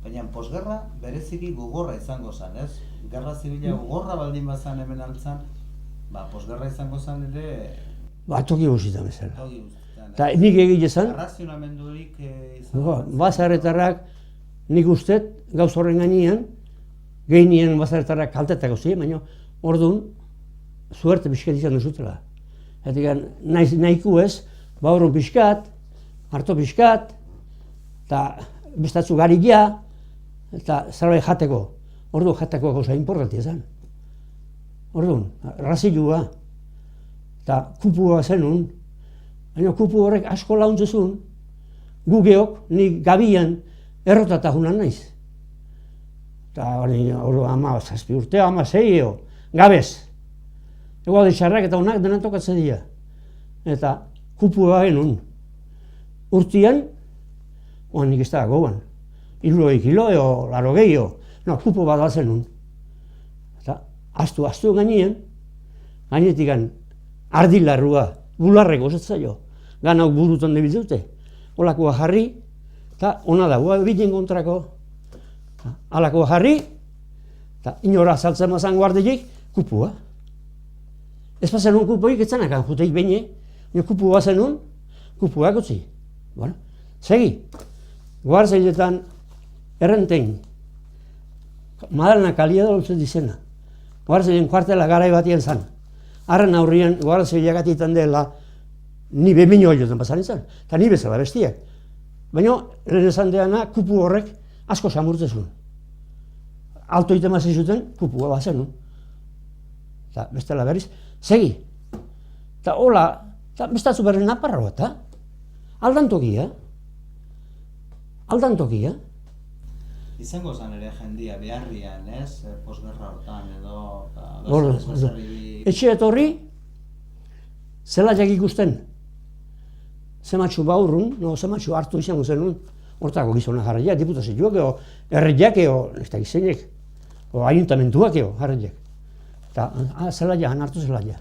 baina posgerra bereziki gogorra izango zen, ez? Gerra zibila gogorra baldin bazan hemen altzan, posgerra izango zen ere... Toki guztietan bezala. Toki guztietan, Eta nik egile zen... Arrazionamendurik izango zen. Basaretarrak nik ustet, gauz horren gainean, gehien basaretarrak kaltetak guztien, baina orduan, zuerte pixkat izan duzutela. Eta nahiko ez, horren pixkat, harto pixkat, eta bestatzu garila, eta zerbait jateko. Orduan jateko gauza importantia zen. Orduan, razilua, eta kupua zenun, baina kupu horrek asko launtzezun, gu geok, nik gabian errotata junan naiz. Eta orduan 17 urteo, 16 gabez. Ego txarrak eta honak denan tokatzen dira. Eta kupua genuen. Urtian, nik ez da goban. 60 kilo eo, 80 eo. Kupu bat bat zenun. Eta astu gainean, gainetik ardilarrua, bularreko osatzaio. Ganak burutan debiltzute. Olakoa jarri, eta ona da, biten kontrako. Alakoa jarri, eta inora saltzen mazan guardelik, kupua. Ez pasenun kupuik, etzanak juteik beine, kupua zenun, kupuak utzi. Bueno, segi, guarzailetan errentein, Madalena kalia da utzet izena. Guarzailen kuartela garai batien zan. Arren aurrian guarzailea gatitan dela, ni bemino oliotan pasan izan, eta ni bezala bestiak. Baina, lehen esan deana, kupu horrek asko samurtzezun. Alto iten mazen zuten, kupua bazenun. Eta bestela berriz, segi. Eta hola, bestatzu berri naparra bat, aldan tokia. Izango zen ere jendia beharrian, ez? Posgerra hortan edo... Etxe etorri, zelaiak ikusten. Zematxu baurrun, zematxu hartu izango zenun, hortako gizona jarraiak, diputazioak eo, erreiak eo, ez da gizenek, o ayuntamentuak eo, jarraiak. Eta zelaiak, han hartu zelaiak.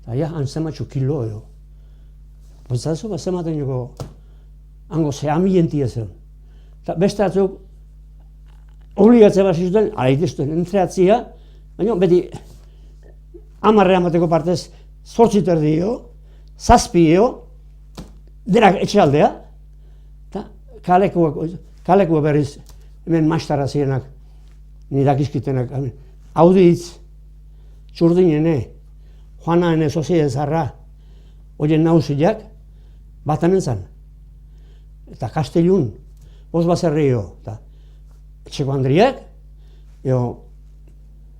Eta han zematxu kilo eo. Pozatzu, zematen joko, hango zehamientia zen. Eta beste atzuk, obligatzea bat zizuten, alaitezuten entreatzia, baina beti 10 amateko partez 8 terdio, 7 denak etxealdea, eta kalekua berriz, hemen maistara zienak, nirak izkitenak, auditz, txurdinene, joanaene sozieden zarra, horien nauziak, bat hemen zan. Eta Kastelun, Bosbaserrio, eta etxeko handriak,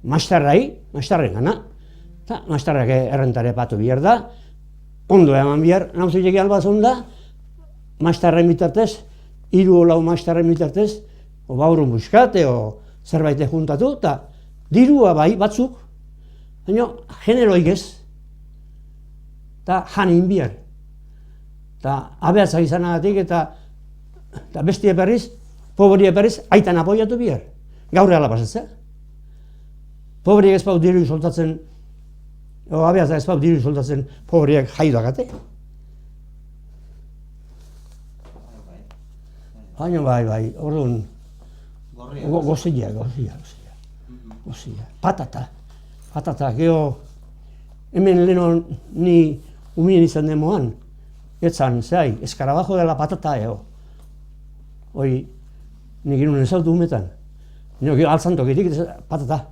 maistarren gana, eta maistarrak errentare patu bihar da, ondo eman bihar, nauzilek albazun da, maistarren bitartez, 3 maistarren bitartez, baurun buskat, zerbait juntatu, eta dirua bai batzuk, baina generoik ez, eta janin bihar. Eta abeatzak izanagatik, eta bestia berriz, pobria berriz, aitan apoiatu bihar. Gaur ehala pasatzea. Pobriek ez pau diru soltatzen, abeaz ez pau diru soltatzen, pobriek jaidoak ate. Baina bai, orduan, gozia. Patata, geho, hemen leheno ni umien izan demoan, etzan, zehai, eskarabajo dela patata, hoi, nik inun ezautu humetan. Nio altzan tokitik, patata,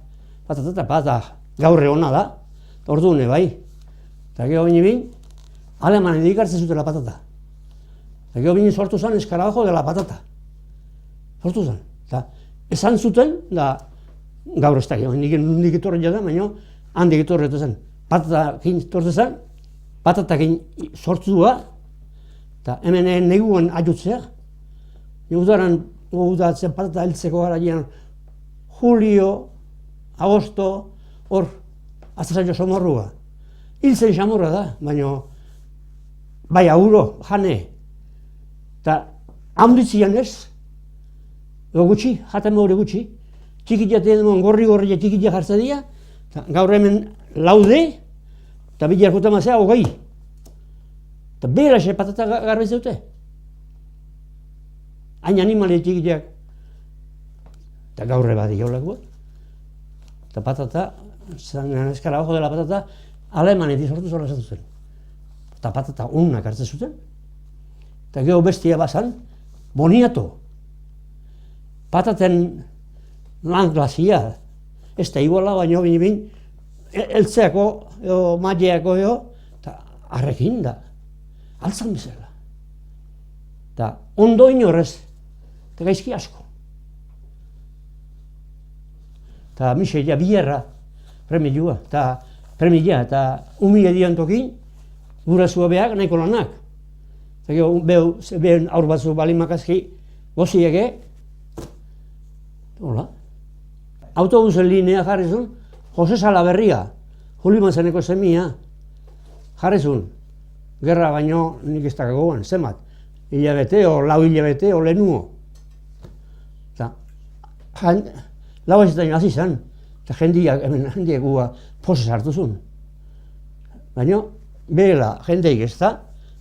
gaurre hona da, orduan bai. Eta geho bine alemanen dikartzen zutela patata. Eta geho bine sortu zen eskarabajo dela patata. Sortu zen. Eta esan zuten, da gaur ez da, nik etorri jada, baina handik etorri zen. Patatakin etorri zen, patatakin sortzua, eta hemen neguen ajutzea. Udaran udatzen patata heltzeko garaian julio, agosto, hor, aztasaino somorrua. Hiltzen xamurra da, baina bai auro, jane. Eta handitzian ez, gutxi, jaten maure gutxi, txikitia tenemoan gorri txikitia jartzen dira, gaur hemen laude, eta bilar jute mazea, 20. Eta behelaxe patata garbiz dute. Hain animale txikitiak. eta gaur badi jolako. Eta patata, el escarabajo de la patata, alemanetik sortu zola esatu zen. Eta patata unak hartzen zuten. Eta gero bestia bazan, boniato. Pataten lan glazia, ez da iguala, baina bine eltzeako, maileako, eta arrekin da, altzan bezala. Eta ondo inorrez, eta gaizki asko. Eta miseia bierra, premia, eta umile dian tokin, gurasua behar nahiko lanak. Eta gero, behen aur batzu balimakazki, goziege, hola. Autobusen linea jarrizun, Jose Salaberria, Juli Manzaneko semia, jarrizun. Gerra baino nik ez dakagoan, zemat. Hilabete, lau hilabete, lehenuo. Eta, lau ezetain hasi zen, eta jendiak gua posez hartu zuen. Baina, behela jendeik ez da,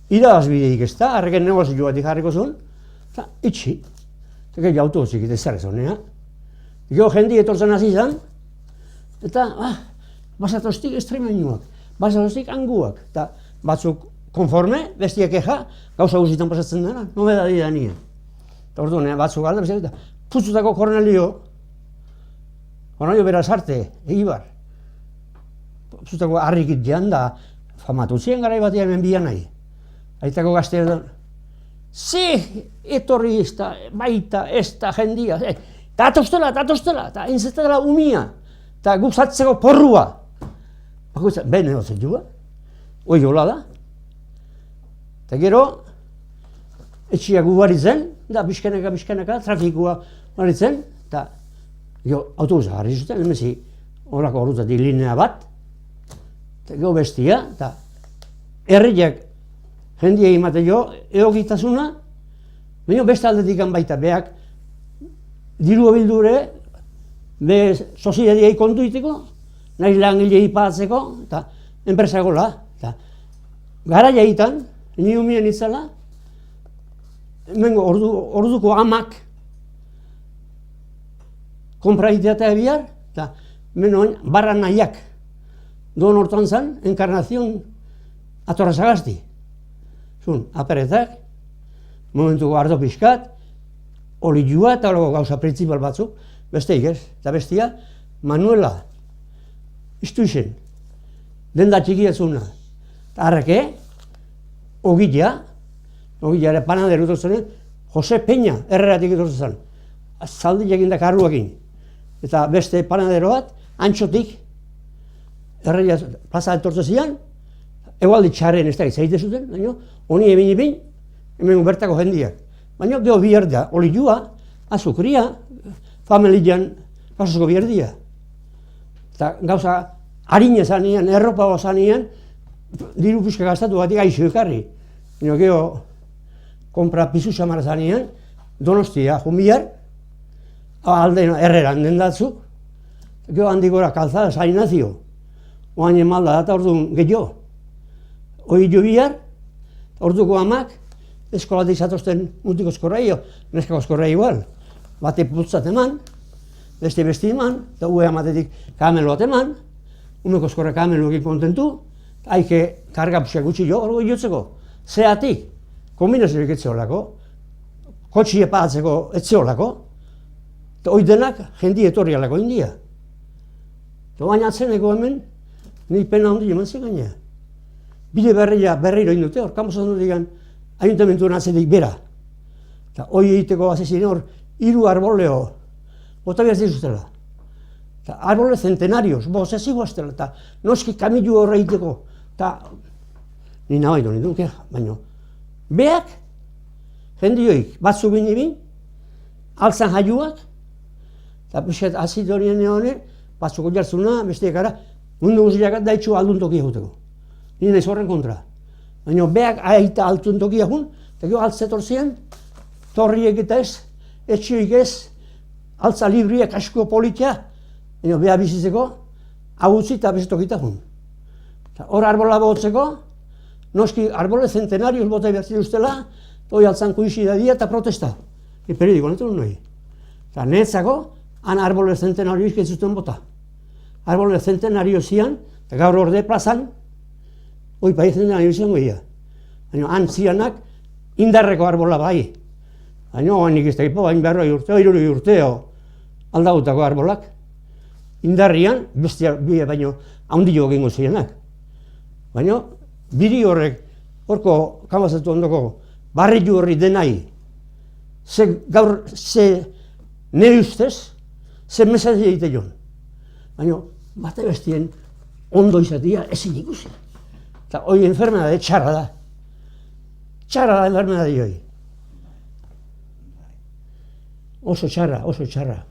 irabazbideik ez da, harreken negozio bat jarriko zuen, eta itxi. Eta gehi autobuzik eta zer ez honea. Gero jendi etortzen hasi zen, eta basatoztik estremeñuak, basatoztik anguak, eta batzuk konforme, bestiak eja, gauza guztietan pasatzen dena, nobedadi da nien. Eta orduan, batzuk alda, bestiak, eta putzutako Cornelio Berazarte, egibar. Putzutako harrikit jean da, famatu zien garai batia hemen bian nahi. Aitako gaztea da, ze etorri ez da, baita ez da jendia, eta atostela, eta entzetela umia, eta guzatzeko porrua. Bakoitza, bene hotzen juga, hoi hola da. Eta gero, etxiak ugaritzen, da bizkenaka, trafikua baritzen, eta autobusa jarri zuten, emezi horako horretatik linea bat, eta gero bestia, eta herriak jendia imate jo, egokitasuna, baina beste aldetik baita beak, diru bildure, be soziediai kontu iteko, nahi langilei patzeko, eta enpresagola. Gara jaitan, ni umien itzala, orduko amak kompra iteatea bihar, eta menoen barra nahiak. Doan hortan zen, Encarnazion Atorrazagasti. Zun, aperetak, momentuko ardo pixkat, olilua eta horrego gauza printzipal batzuk, besteik ez, eta bestia, Manuela, Istuizen, denda txikiatzuna, eta harreke, Ogila ere panadero etortzen, Jose Peña erreratik etortzen zen, zaldi jakindak arruakin, eta beste panadero bat, antxotik, erreia plaza etortzen zian, egualdi txarren ez da zaite zuten, baina, honi ebin, hemen bertako jendiak. Baina, geho biherda, olilua, azukria, familian, gauzako biherdia. Eta gauza, harina zanean, erropa zanean, diru pixka gaztatu batik aixo ekarri. Baina, geho, kompra pizu xamar zanean, Donostia, junbihar, aldean erreran den datzuk, geho handikora kalzada, San Ignacio, oain emalda data orduan gehiago. Hoi jo bihar, orduko amak, eskolatik zatozten mutiko eskorraio, neskako eskorraio igual. Bate putzat eman, beste eman, eta ue amatetik kamelo bat eman, umeko eskorra kameloekin kontentu, haike karga puxak gutxi jo, orgo jotzeko, zeatik, kombinaziorik etzeolako, kotxi epatzeko etzeolako, eta hoi denak jendi etorri alako india. Eta baina atzeneko hemen, ni pena hondi eman gainea. Bide berriro indute hor, kamozan dut digan, ayuntamentuan atzetik bera. Eta hoi egiteko azizien hor, 3 arboleo, bota behar zizutela. Eta arbole centenarios, ez iguaztela, eta noski kamilu horre egiteko. Eta ni nahi doni dut, baina beak, jendioik, batzu bin, altzan jaiuak, eta pixet azidorien egonen, batzuko jartzuna, besteak gara, mundu guztiak daitxu aldun tokia eguteko. Ni nahiz horren kontra. Baina beak aita altun tokia egun, eta gero altzetor zian, torriek eta ez, etxioik ez, altza libriak asko politia, baina beha bizitzeko, agutzi eta bezetokita egun. Hor arbola botzeko, noski arbole centenarios bota ibertzen ustela, hoi altzan kuixi da dia eta protesta. Periodiko netu nahi. Eta netzako, han arbole zentenario izketzuten bota. Arbole zentenario zian, eta gaur orde plazan, hoi bai zentenario izango ia. Baina han zianak indarreko arbola bai. Baina nik ez dakipo, bain berroi urteo, 60 urteo aldagutako arbolak. Indarrian, bestia bie baino handio egingo zianak. Baina biri horrek, horko kamazatu ondoko, barrilu horri denai, gaur, nire ustez, mesaz egite joan. Baina, bate bestien ondo izatea ezin ikusi. Eta hoi enfermedade txarra da. Txarra da enfermedade hoi. Oso txarra, oso txarra.